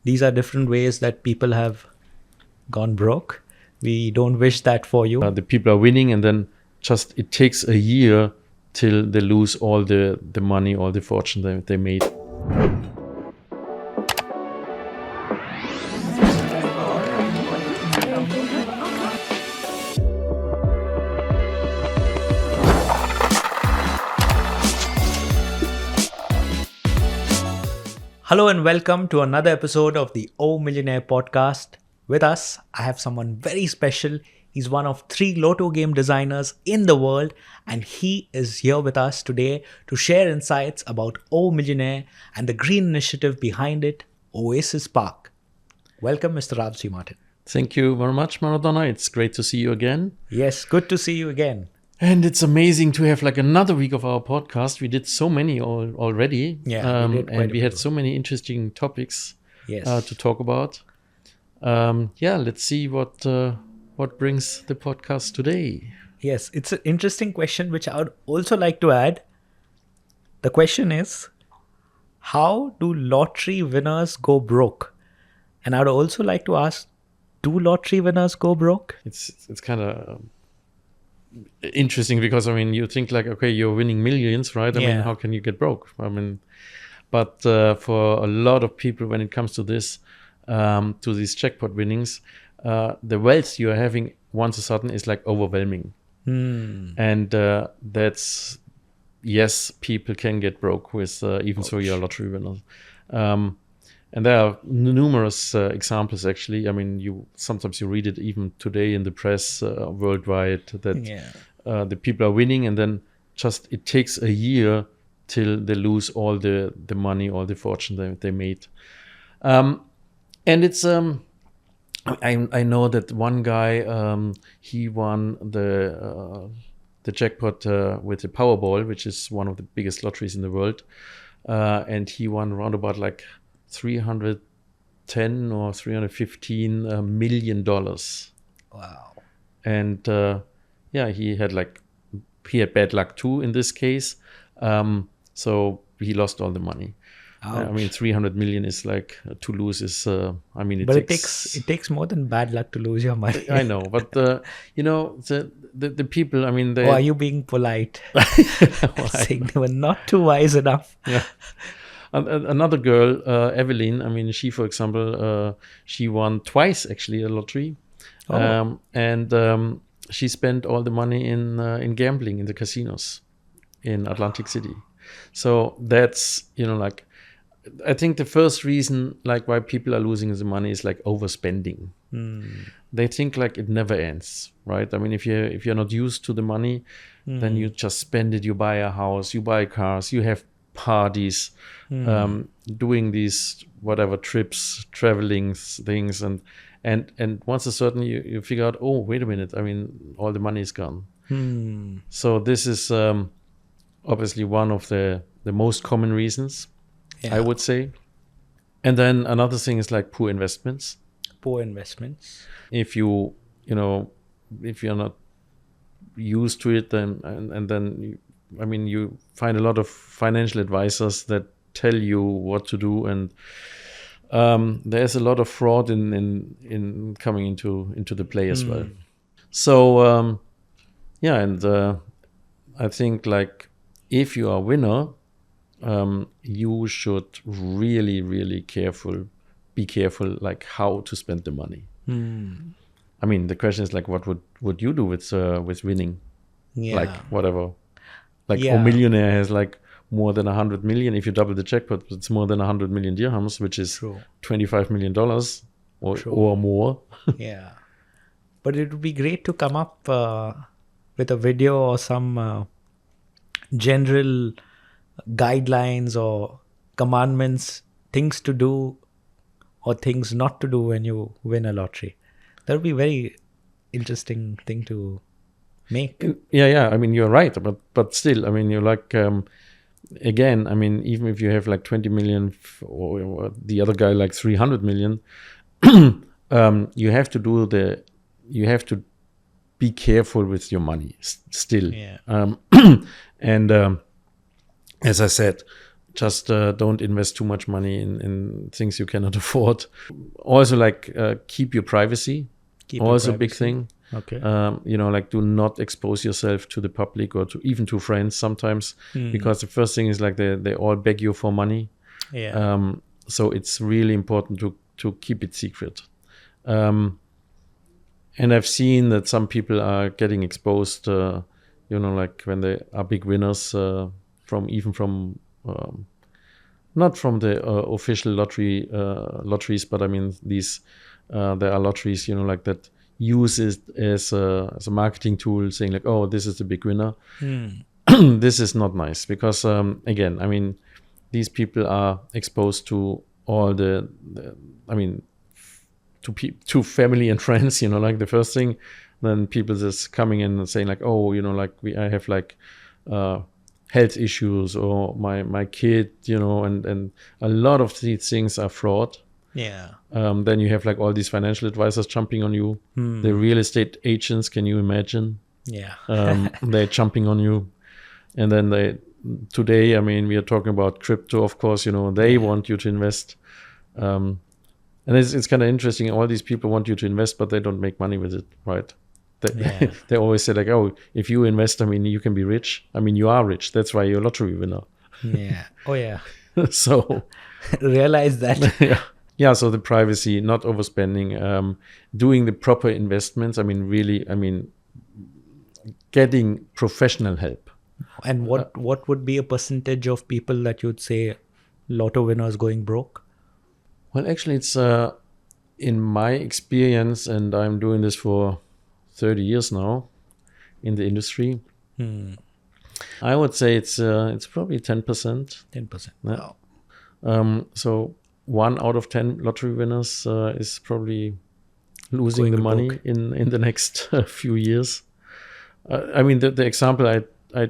these are different ways that people have gone broke. We don't wish that for you. The people are winning, and then just it takes a year till they lose all the money, all the fortune that they made. Hello and welcome to another episode of the Millionaire Podcast. With us, I have someone very special. He's one of 3 lotto game designers in the world, and he is here with us today to share insights about Millionaire and the green initiative behind it, Oasis Park. Welcome, Mr. Ravji Martin. Thank you very much, Maradona. It's great to see you again. Yes, good to see you again. And it's amazing to have like another week of our podcast. We did so many already. Yeah, we had so many interesting topics to talk about. Let's see what brings the podcast today. Yes, it's an interesting question, which I would also like to add. The question is, how do lottery winners go broke? And I would also like to ask, do lottery winners go broke? It's kind of interesting because, I mean, you think like, okay, you're winning millions, right? I mean, how can you get broke? I mean, but for a lot of people, when it comes to this, to these jackpot winnings, the wealth you are having once a sudden is like overwhelming. And that's, yes, people can get broke with even so you're a lottery winner. And there are numerous examples, actually. I mean, sometimes you read it even today in the press worldwide that the people are winning, and then just it takes a year till they lose all the money, all the fortune that they made. And it's I know that one guy he won the jackpot with the Powerball, which is one of the biggest lotteries in the world, and he won around about like $310 or $315 million. Wow. And he had bad luck too in this case. So he lost all the money. I mean, 300 million is like to lose is. It takes more than bad luck to lose your money. I know, but the people. I mean, are you being polite? Saying they were not too wise enough. Yeah. Another girl, Evelyn. I mean, she, for example, she won twice actually a lottery, and she spent all the money in gambling in the casinos in Atlantic City. So that's I think the first reason why people are losing the money is like overspending. They think like it never ends, right? I mean, if you're not used to the money, then you just spend it. You buy a house, you buy cars, you have parties, doing these whatever trips, traveling things, and once a certain you figure out, oh, wait a minute, I mean, all the money is gone. So this is obviously one of the most common reasons. I would say. And then another thing is like poor investments. If you're not used to it, then you find a lot of financial advisors that tell you what to do, and there's a lot of fraud in coming into the play as well. So I think like if you are a winner, you should really, really be careful like how to spend the money. I mean, the question is like, what would you do with winning? Like whatever. Like Millionaire has like more than 100 million. If you double the jackpot, it's more than 100 million dirhams, which is $25 million or more. Yeah. But it would be great to come up with a video or some general guidelines or commandments, things to do or things not to do when you win a lottery. That would be very interesting thing to make. Yeah. I mean, you're right, but still, I mean, you're like again. I mean, even if you have like 20 million or the other guy like 300 million, you have to be careful with your money still. Yeah. And as I said, just don't invest too much money in things you cannot afford. Also, like keep your privacy. Keep your Also, a big privacy. thing. Okay. Like do not expose yourself to the public or even to friends sometimes, because the first thing is like they all beg you for money. Yeah. So it's really important to keep it secret. And I've seen that some people are getting exposed, like when they are big winners from not from the official lotteries, but I mean these there are lotteries, like that use it as a marketing tool, saying like, oh, this is the big winner. This is not nice because again, I mean, these people are exposed to all to family and friends, like the first thing. Then people just coming in and saying like, oh, like I have like health issues, or my kid, and a lot of these things are fraud. Yeah. Then you have like all these financial advisors jumping on you. The real estate agents, can you imagine? Yeah. They're jumping on you. And then today, I mean, we are talking about crypto, of course, they want you to invest. And it's kind of interesting. All these people want you to invest, but they don't make money with it, right? They always say like, oh, if you invest, I mean, you can be rich. I mean, you are rich. That's why you're a lottery winner. Yeah. Oh, yeah. So realize that. Yeah. So the privacy, not overspending, doing the proper investments. I mean, really, getting professional help. And what would be a percentage of people that you'd say lotto winners going broke? Well, actually, it's in my experience, and I'm doing this for 30 years now in the industry. I would say it's probably 10%. 10%. Yeah. Wow. So 1 out of 10 lottery winners is probably losing Going the to money broke. in the next few years. I mean, the example I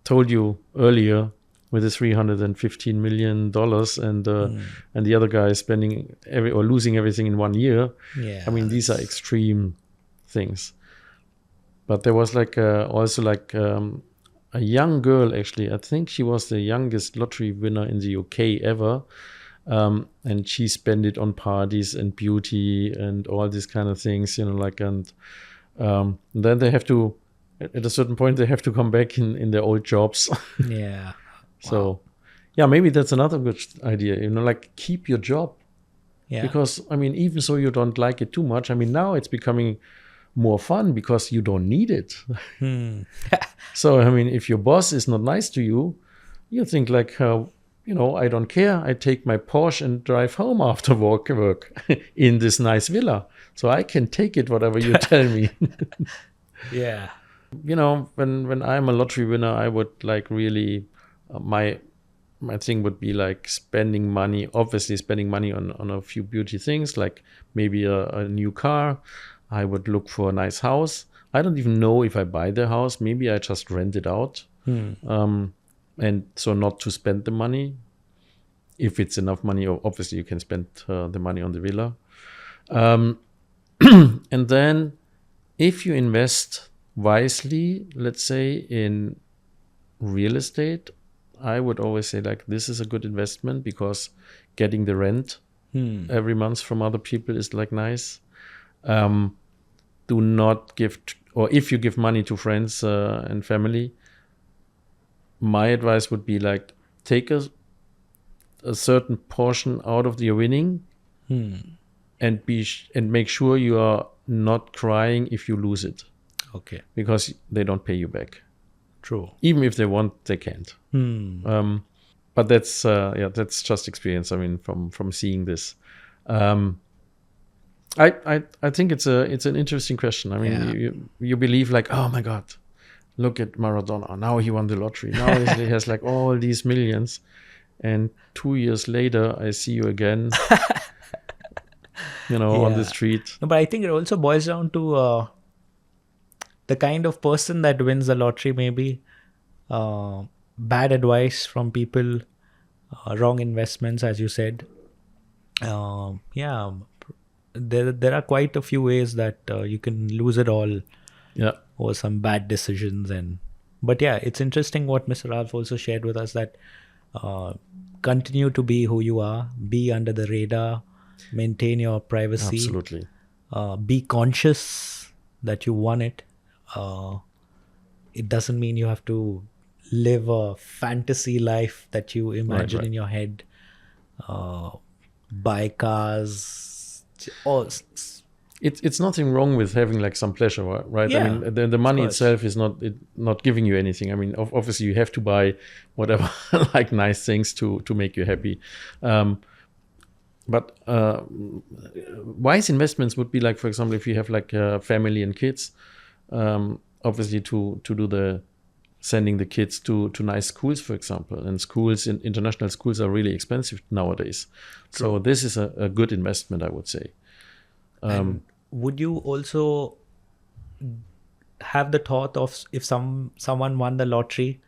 told you earlier with the $315 million and the other guy spending losing everything in 1 year. Yeah. I mean, these are extreme things. But there was like also like a young girl, actually. I think she was the youngest lottery winner in the UK ever. And she spent it on parties and beauty and all these kind of things, and then they have to, at a certain point, they have to come back in their old jobs. Yeah. So, yeah, maybe that's another good idea, like keep your job. Yeah. Because, I mean, even so you don't like it too much, I mean, now it's becoming more fun because you don't need it. So, I mean, if your boss is not nice to you, you think like, I don't care. I take my Porsche and drive home after work in this nice villa. So I can take it, whatever you tell me. Yeah. When I'm a lottery winner, I would like really, my thing would be like spending money on a few beauty things, like maybe a new car. I would look for a nice house. I don't even know if I buy the house. Maybe I just rent it out. And so not to spend the money. If it's enough money, obviously you can spend the money on the villa. And then if you invest wisely, let's say in real estate, I would always say like this is a good investment because getting the rent every month from other people is like nice. Do not give, or if you give money to friends and family, my advice would be like take a certain portion out of your winning and make sure you are not crying if you lose it. Okay. Because they don't pay you back. True. Even if they want, they can't. But that's just experience. I mean, from seeing this. I think it's an interesting question. I mean, you believe like, oh my God, look at Maradona. Now he won the lottery. Now he has like all these millions. And 2 years later, I see you again, on the street. No, but I think it also boils down to the kind of person that wins the lottery, maybe. Bad advice from people, wrong investments, as you said. There are quite a few ways that you can lose it all. Yeah. Or some bad decisions. But yeah, it's interesting what Mr. Ralph also shared with us, that continue to be who you are, be under the radar, maintain your privacy. Absolutely. Be conscious that you won it. It doesn't mean you have to live a fantasy life that you imagine right. in your head. Buy cars. Or, It's nothing wrong with having like some pleasure, right? Yeah, I mean, the money course. itself is not giving you anything. I mean, obviously you have to buy whatever like nice things to make you happy. But wise investments would be like, for example, if you have like a family and kids, obviously to do the sending the kids to nice schools, for example, and schools in international schools are really expensive nowadays. So this is a good investment, I would say. And would you also have the thought of, if someone won the lottery,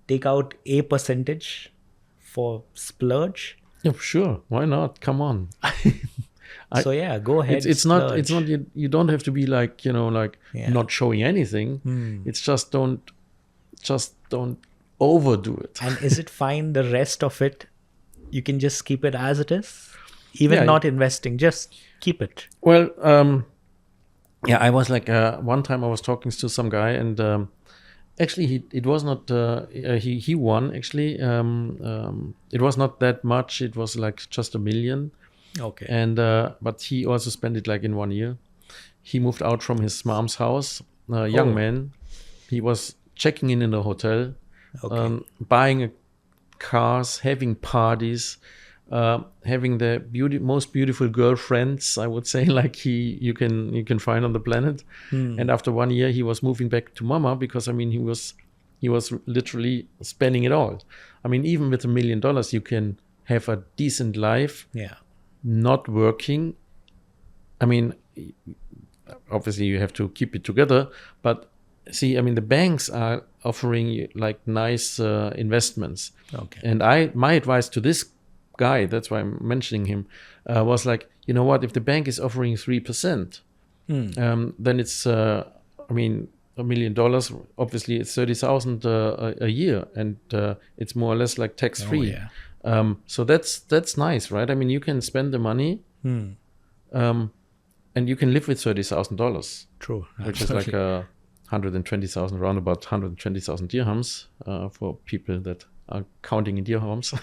take out a percentage for splurge? Yeah, sure. Why not? Come on. So yeah, go ahead. It's not splurge. you don't have to be like, like Yeah. not showing anything. It's just don't overdo it. And is it fine, the rest of it, you can just keep it as it is? Even Yeah. not investing, just keep it. Well, yeah, I was like one time I was talking to some guy, and actually it was not he won actually. It was not that much. It was like just $1 million, Okay. and but he also spent it like in 1 year. He moved out from his mom's house, young man. He was checking in the hotel, buying cars, having parties. Having the most beautiful girlfriends, I would say, like you can find on the planet. And after 1 year, he was moving back to mama because, I mean, he was literally spending it all. I mean, even with $1 million, you can have a decent life, Yeah. not working. I mean, obviously you have to keep it together, but see, I mean, the banks are offering you like nice investments. Okay. And my advice to this guy, that's why I'm mentioning him, was like, you know what, if the bank is offering 3%, then it's I mean, $1 million, obviously it's 30,000 a year, and it's more or less like tax free. So that's nice, right? I mean, you can spend the money, and you can live with $30,000. True. Which is like 120,000, around about 120,000 dirhams for people that are counting in dirhams.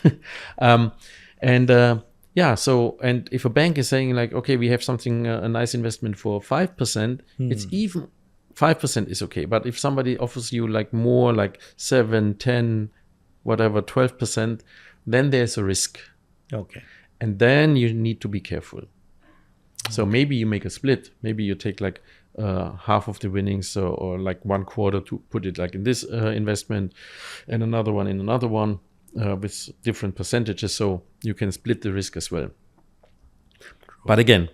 Yeah, so, and if a bank is saying like, okay, we have something, a nice investment for 5%, it's even 5% is okay. But if somebody offers you like more, like 7, 10, whatever, 12%, then there's a risk. Okay. And then you need to be careful. So maybe you make a split. Maybe you take like half of the winnings, or like 1/4 to put it like in this investment, and another one in another one with different percentages. So you can split the risk as well. But again,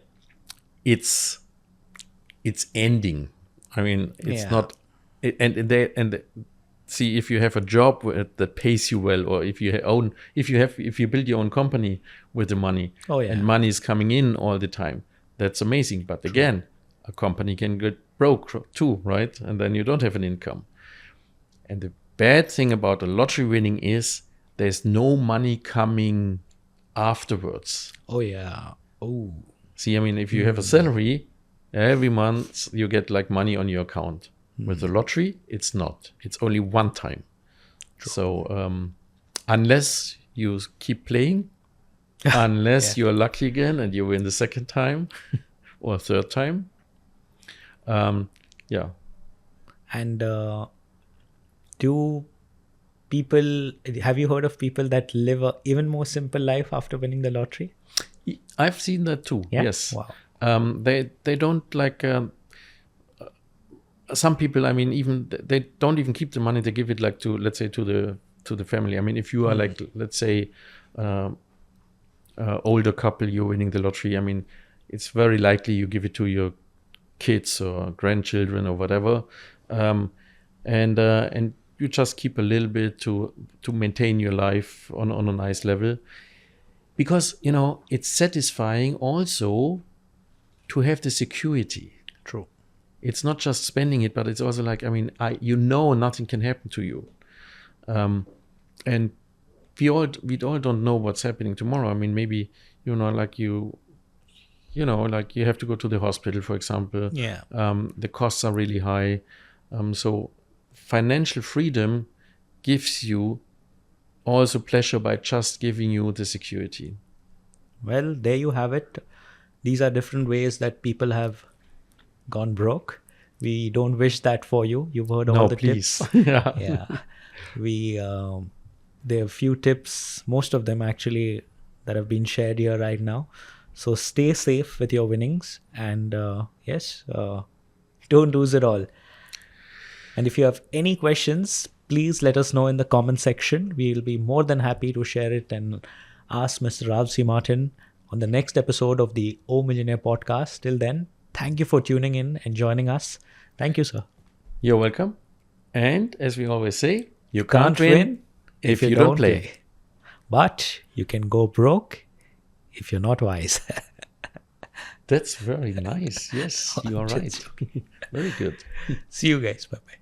it's ending. I mean, it's not. And see, if you have a job that pays you well, or if you build your own company with the money, and money is coming in all the time, that's amazing. But again, a company can get broke too, right? And then you don't have an income. And the bad thing about a lottery winning is there's no money coming afterwards. Oh yeah. Oh. See, I mean, if you have a salary, every month you get like money on your account. With the lottery, it's not. It's only one time. True. So unless you keep playing, unless you're lucky again and you win the second time or third time, yeah. And have you heard of people that live a even more simple life after winning the lottery? I've seen that too. Yeah? Yes. Wow. They don't like. Some people, I mean, even they don't even keep the money. They give it like to, let's say, to the family. I mean, if you are like, let's say, older couple, you're winning the lottery. I mean, it's very likely you give it to your kids or grandchildren or whatever, and you just keep a little bit to maintain your life on a nice level, because it's satisfying also to have the security. True. It's not just spending it, but it's also like, I mean, nothing can happen to you, and we all don't know what's happening tomorrow. I mean, maybe, like you have to go to the hospital, for example. Yeah. The costs are really high. So financial freedom gives you also pleasure by just giving you the security. Well, there you have it. These are different ways that people have gone broke. We don't wish that for you. You've heard all the please. tips. Yeah. Yeah. There are a few tips, most of them actually, that have been shared here right now. So stay safe with your winnings, and don't lose it all. And if you have any questions, please let us know in the comment section. We'll be more than happy to share it and ask Mr. Rav C. Martin on the next episode of the O Millionaire Podcast. Till then, thank you for tuning in and joining us. Thank you, sir. You're welcome. And as we always say, you can't win if you don't play. But you can go broke if you're not wise. That's very nice. Yes, you are right. Very good. See you guys. Bye-bye.